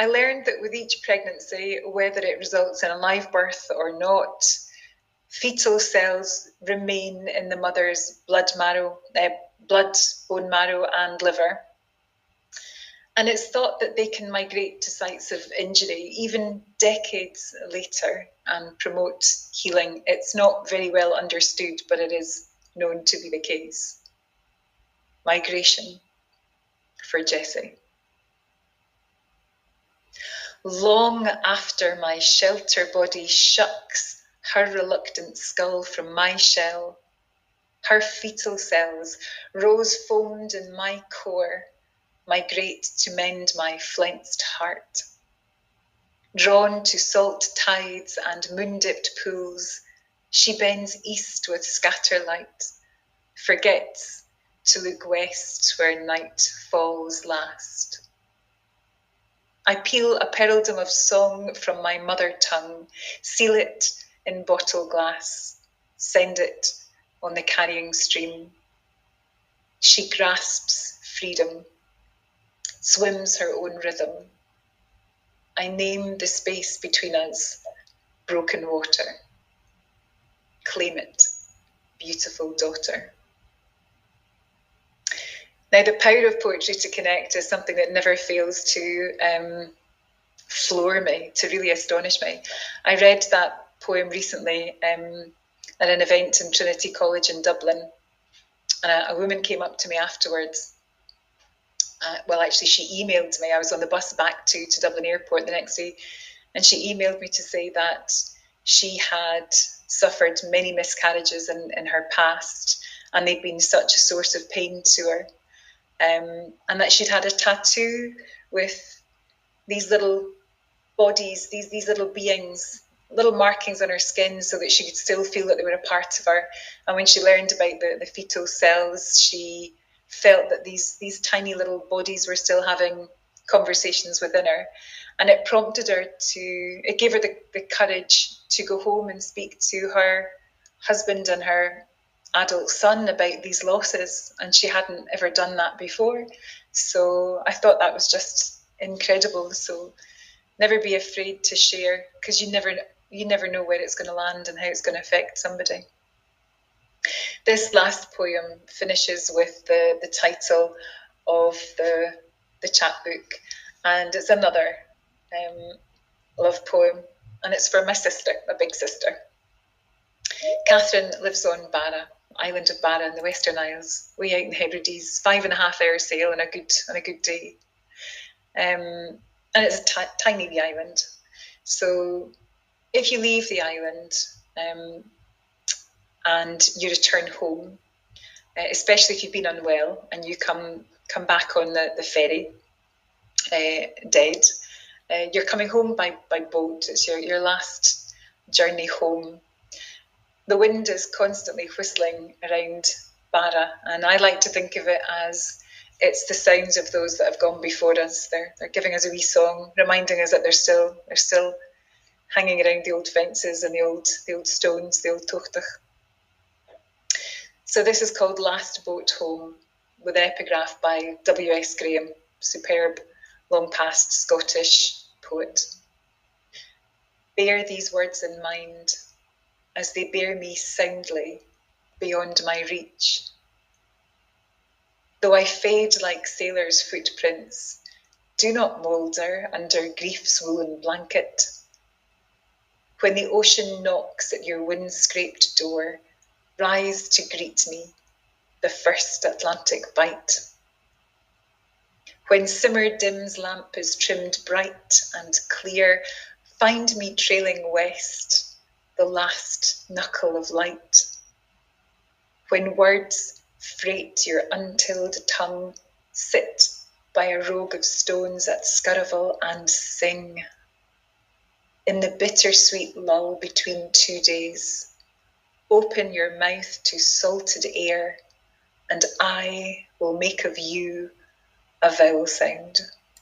I learned that with each pregnancy, whether it results in a live birth or not, fetal cells remain in the mother's blood, bone marrow and liver. And it's thought that they can migrate to sites of injury even decades later and promote healing. It's not very well understood, but it is known to be the case. Migration for Jessie. Long after my shelter body shucks her reluctant skull from my shell, her fetal cells, rose foamed in my core, migrate to mend my flensed heart. Drawn to salt tides and moon-dipped pools, she bends east with scatter light, forgets to look west where night falls last. I peel a pearldom of song from my mother tongue, seal it in bottle glass, send it on the carrying stream. She grasps freedom, swims her own rhythm. I name the space between us broken water. Claim it, beautiful daughter. Now, the power of poetry to connect is something that never fails to floor me, to really astonish me. I read that poem recently at an event in Trinity College in Dublin, and a woman came up to me afterwards. Well, actually, she emailed me. I was on the bus back to Dublin Airport the next day, and she emailed me to say that she had suffered many miscarriages in her past, and they'd been such a source of pain to her. And that she'd had a tattoo with these little bodies, these little beings, little markings on her skin so that she could still feel that they were a part of her. And when she learned about the fetal cells, she felt that these tiny little bodies were still having conversations within her. And it prompted her it gave her the courage to go home and speak to her husband and her adult son about these losses, and she hadn't ever done that before. So I thought that was just incredible. So never be afraid to share, because you never know where it's going to land and how it's going to affect somebody. This last poem finishes with the title of the chapbook, and it's another love poem, and it's for my sister, a big sister. Catherine lives on Barra, island of Barra in the Western Isles, way out in Hebrides, 5.5-hour sail on a good day. And it's a tiny wee island. So if you leave the island and you return home, especially if you've been unwell and you come back on the ferry dead, you're coming home by boat. It's your last journey home. The wind is constantly whistling around Barra, and I like to think of it as it's the sounds of those that have gone before us. They're giving us a wee song, reminding us that they're still hanging around the old fences and the old stones, the old tochtach. So this is called Last Boat Home, with epigraph by W.S. Graham, superb, long past Scottish poet. Bear these words in mind as they bear me soundly beyond my reach. Though I fade like sailors' footprints, do not moulder under grief's woolen blanket. When the ocean knocks at your wind-scraped door, rise to greet me, the first Atlantic bite. When Simmer Dim's lamp is trimmed bright and clear, find me trailing west, the last knuckle of light. When words freight your untilled tongue, sit by a rogue of stones at Scurrival and sing. In the bittersweet lull between 2 days, open your mouth to salted air, and I will make of you a vowel sound.